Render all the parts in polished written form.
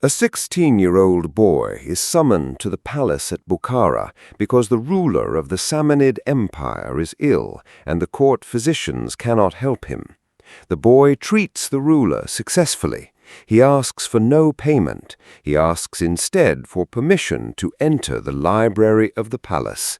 A 16-year-old boy is summoned to the palace at Bukhara because the ruler of the Samanid Empire is ill and the court physicians cannot help him. The boy treats the ruler successfully. He asks for no payment. He asks instead for permission to enter the library of the palace.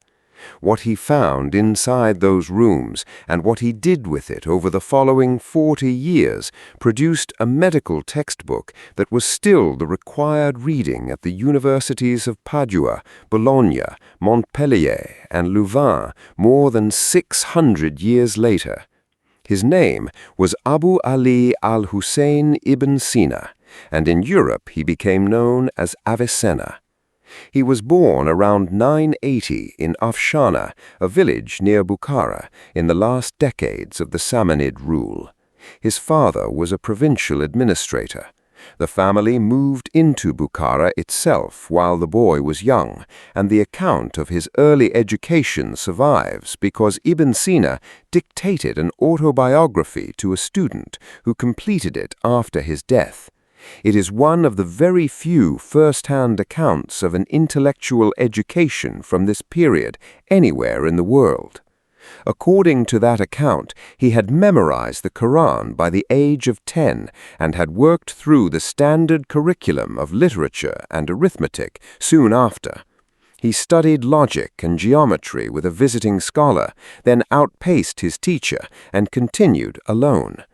What he found inside those rooms and what he did with it over the following 40 years produced a medical textbook that was still the required reading at the universities of Padua, Bologna, Montpellier, and Louvain more than 600 years later. His name was Abu Ali al-Hussein Ibn Sina, and in Europe he became known as Avicenna. He was born around 980 in Afshana, a village near Bukhara, in the last decades of the Samanid rule. His father was a provincial administrator. The family moved into Bukhara itself while the boy was young, and the account of his early education survives because Ibn Sina dictated an autobiography to a student who completed it after his death. It is one of the very few first-hand accounts of an intellectual education from this period anywhere in the world. According to that account, he had memorized the Quran by the age of 10 and had worked through the standard curriculum of literature and arithmetic soon after. He studied logic and geometry with a visiting scholar, then outpaced his teacher and continued alone.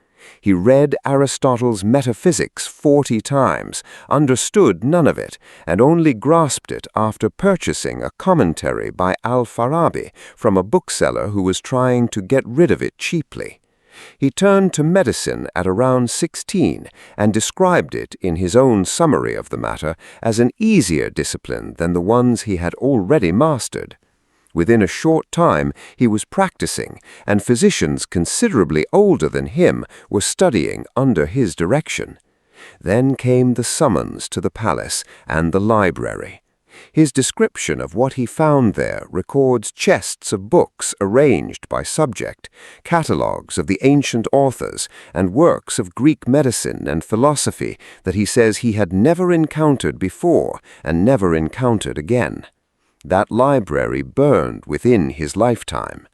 He read Aristotle's Metaphysics 40 times, understood none of it, and only grasped it after purchasing a commentary by Al-Farabi from a bookseller who was trying to get rid of it cheaply. He turned to medicine at around 16 and described it in his own summary of the matter as an easier discipline than the ones he had already mastered. Within a short time, he was practicing, and physicians considerably older than him were studying under his direction. Then came the summons to the palace and the library. His description of what he found there records chests of books arranged by subject, catalogues of the ancient authors, and works of Greek medicine and philosophy that he says he had never encountered before and never encountered again. That library burned within his lifetime.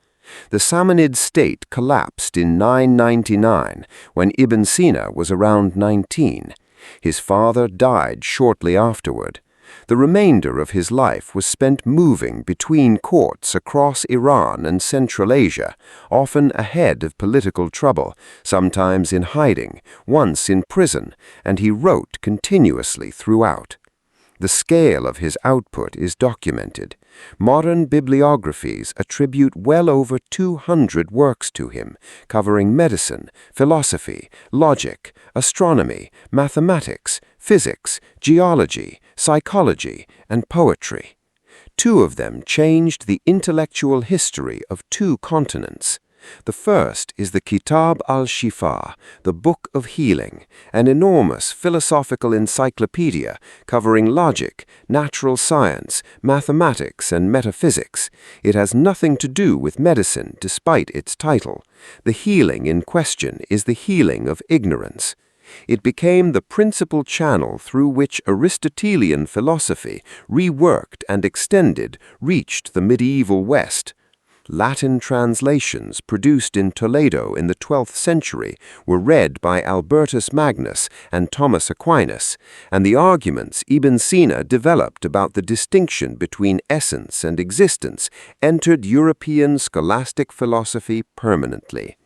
The Samanid state collapsed in 999 when Ibn Sina was around 19. His father died shortly afterward. The remainder of his life was spent moving between courts across Iran and Central Asia, often ahead of political trouble, sometimes in hiding, once in prison, and he wrote continuously throughout. The scale of his output is documented. Modern bibliographies attribute well over 200 works to him, covering medicine, philosophy, logic, astronomy, mathematics, physics, geology, psychology, and poetry. 2 of them changed the intellectual history of 2 continents. The first is the Kitab al-Shifa, the Book of Healing, an enormous philosophical encyclopedia covering logic, natural science, mathematics, and metaphysics. It has nothing to do with medicine despite its title. The healing in question is the healing of ignorance. It became the principal channel through which Aristotelian philosophy, reworked and extended, reached the medieval West. Latin translations produced in Toledo in the 12th century were read by Albertus Magnus and Thomas Aquinas, and the arguments Ibn Sina developed about the distinction between essence and existence entered European scholastic philosophy permanently.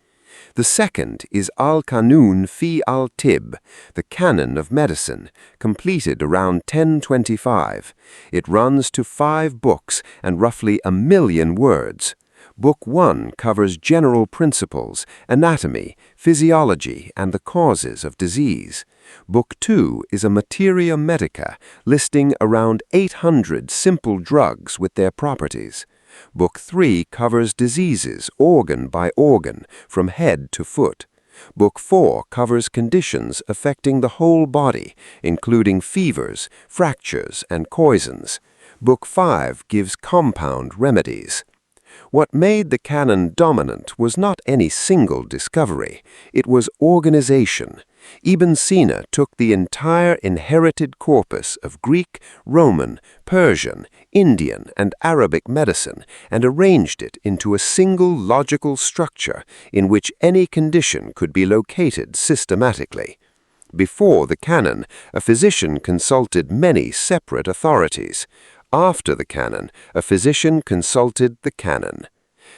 The second is Al-Qanun fi al-Tib, the Canon of Medicine, completed around 1025. It runs to 5 books and roughly 1 million words. Book 1 covers general principles, anatomy, physiology, and the causes of disease. Book 2 is a materia medica, listing around 800 simple drugs with their properties. Book 3 covers diseases organ by organ, from head to foot. Book 4 covers conditions affecting the whole body, including fevers, fractures, and poisons. Book 5 gives compound remedies. What made the canon dominant was not any single discovery, it was organization. Ibn Sina took the entire inherited corpus of Greek, Roman, Persian, Indian, and Arabic medicine and arranged it into a single logical structure in which any condition could be located systematically. Before the canon, a physician consulted many separate authorities. After the canon, a physician consulted the canon.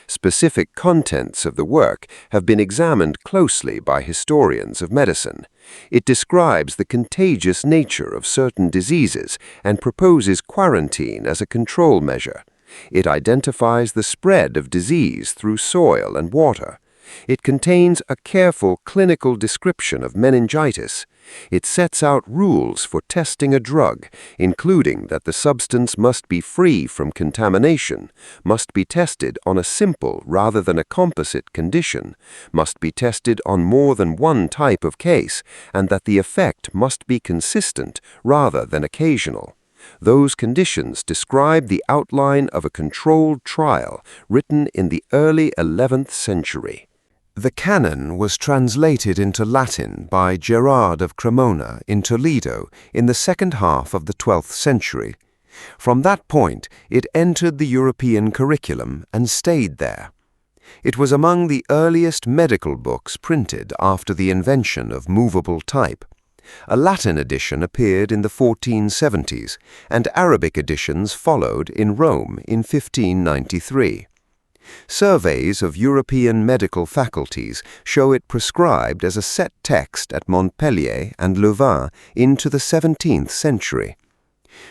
Specific contents of the work have been examined closely by historians of medicine. It describes the contagious nature of certain diseases and proposes quarantine as a control measure. It identifies the spread of disease through soil and water. It contains a careful clinical description of meningitis. It sets out rules for testing a drug, including that the substance must be free from contamination, must be tested on a simple rather than a composite condition, must be tested on more than one type of case, and that the effect must be consistent rather than occasional. Those conditions describe the outline of a controlled trial written in the early 11th century. The canon was translated into Latin by Gerard of Cremona in Toledo in the second half of the 12th century. From that point, it entered the European curriculum and stayed there. It was among the earliest medical books printed after the invention of movable type. A Latin edition appeared in the 1470s, and Arabic editions followed in Rome in 1593. Surveys of European medical faculties show it prescribed as a set text at Montpellier and Louvain into the 17th century.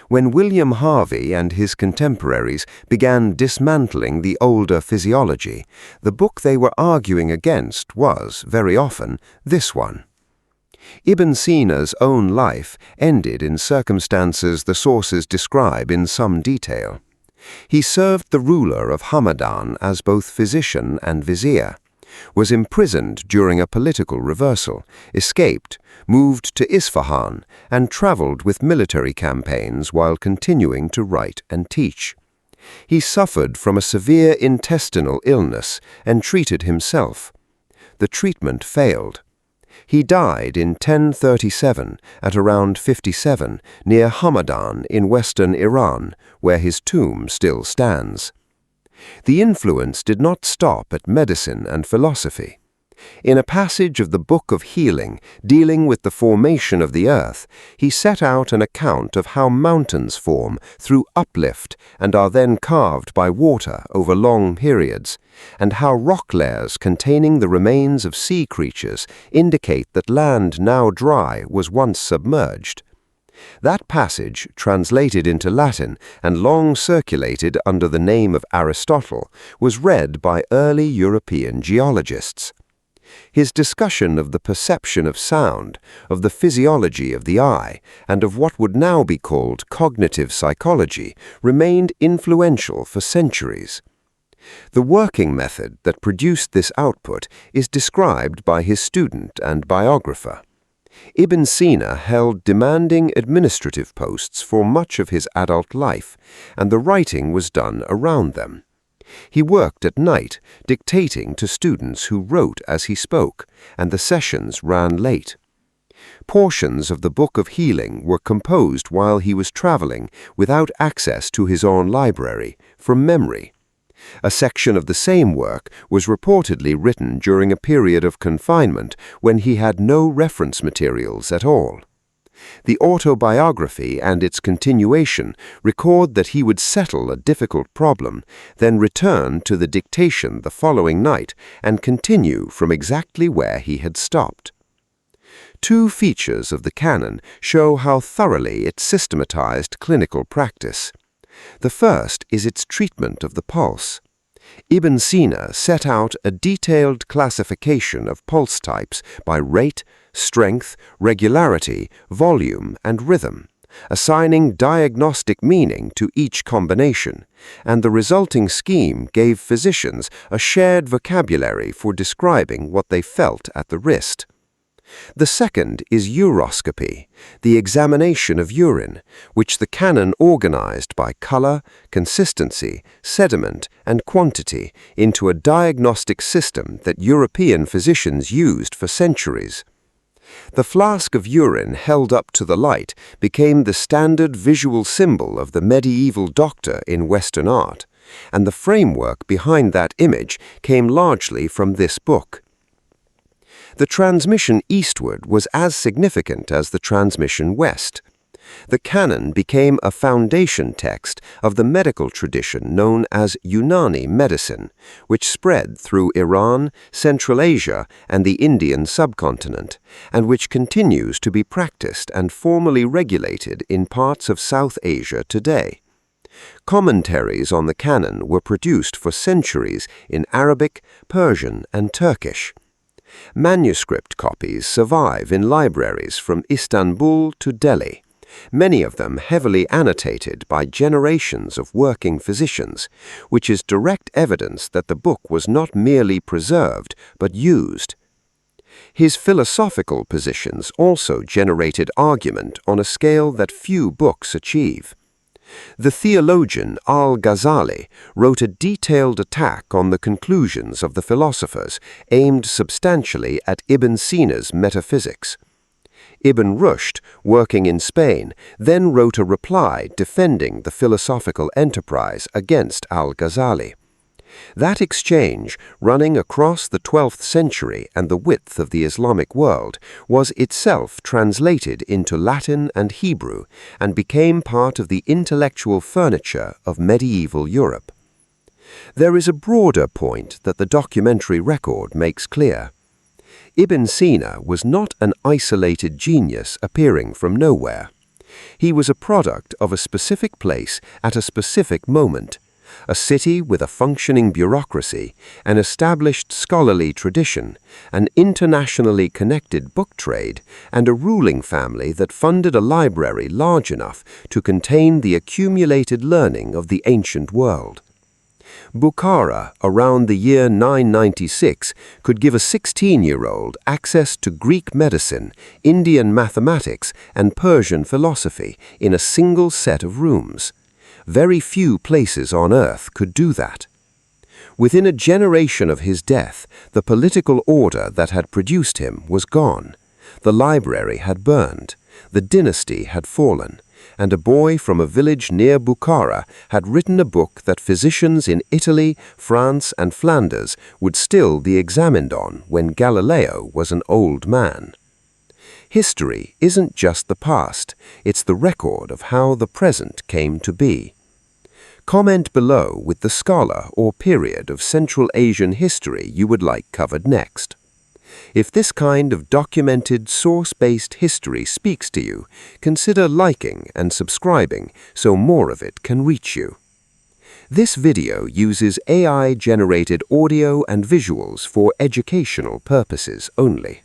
When William Harvey and his contemporaries began dismantling the older physiology, the book they were arguing against was, very often, this one. Ibn Sina's own life ended in circumstances the sources describe in some detail. He served the ruler of Hamadan as both physician and vizier, was imprisoned during a political reversal, escaped, moved to Isfahan, and traveled with military campaigns while continuing to write and teach. He suffered from a severe intestinal illness and treated himself. The treatment failed. He died in 1037 at around 57 near Hamadan in western Iran, where his tomb still stands. The influence did not stop at medicine and philosophy. In a passage of the Book of Healing, dealing with the formation of the earth, he set out an account of how mountains form through uplift and are then carved by water over long periods, and how rock layers containing the remains of sea creatures indicate that land now dry was once submerged. That passage, translated into Latin and long circulated under the name of Aristotle, was read by early European geologists. His discussion of the perception of sound, of the physiology of the eye, and of what would now be called cognitive psychology remained influential for centuries. The working method that produced this output is described by his student and biographer. Ibn Sina held demanding administrative posts for much of his adult life, and the writing was done around them. He worked at night, dictating to students who wrote as he spoke, and the sessions ran late. Portions of the Book of Healing were composed while he was traveling without access to his own library, from memory. A section of the same work was reportedly written during a period of confinement when he had no reference materials at all. The autobiography and its continuation record that he would settle a difficult problem, then return to the dictation the following night and continue from exactly where he had stopped. Two features of the canon show how thoroughly it systematized clinical practice. The first is its treatment of the pulse. Ibn Sina set out a detailed classification of pulse types by rate, strength, regularity, volume, and rhythm, assigning diagnostic meaning to each combination, and the resulting scheme gave physicians a shared vocabulary for describing what they felt at the wrist. The second is uroscopy, the examination of urine, which the canon organized by color, consistency, sediment, and quantity into a diagnostic system that European physicians used for centuries. The flask of urine held up to the light became the standard visual symbol of the medieval doctor in Western art, and the framework behind that image came largely from this book. The transmission eastward was as significant as the transmission west. The canon became a foundation text of the medical tradition known as Unani medicine, which spread through Iran, Central Asia, and the Indian subcontinent, and which continues to be practiced and formally regulated in parts of South Asia today. Commentaries on the canon were produced for centuries in Arabic, Persian, and Turkish. Manuscript copies survive in libraries from Istanbul to Delhi, many of them heavily annotated by generations of working physicians, which is direct evidence that the book was not merely preserved but used. His philosophical positions also generated argument on a scale that few books achieve. The theologian al-Ghazali wrote a detailed attack on the conclusions of the philosophers aimed substantially at Ibn Sina's metaphysics. Ibn Rushd, working in Spain, then wrote a reply defending the philosophical enterprise against al-Ghazali. That exchange, running across the 12th century and the width of the Islamic world, was itself translated into Latin and Hebrew and became part of the intellectual furniture of medieval Europe. There is a broader point that the documentary record makes clear. Ibn Sina was not an isolated genius appearing from nowhere. He was a product of a specific place at a specific moment, a city with a functioning bureaucracy, an established scholarly tradition, an internationally connected book trade, and a ruling family that funded a library large enough to contain the accumulated learning of the ancient world. Bukhara, around the year 996, could give a 16-year-old access to Greek medicine, Indian mathematics, and Persian philosophy in a single set of rooms. Very few places on earth could do that. Within a generation of his death, the political order that had produced him was gone. The library had burned, the dynasty had fallen, and a boy from a village near Bukhara had written a book that physicians in Italy, France, and Flanders would still be examined on when Galileo was an old man. History isn't just the past, it's the record of how the present came to be. Comment below with the scholar or period of Central Asian history you would like covered next. If this kind of documented, source-based history speaks to you, consider liking and subscribing so more of it can reach you. This video uses AI-generated audio and visuals for educational purposes only.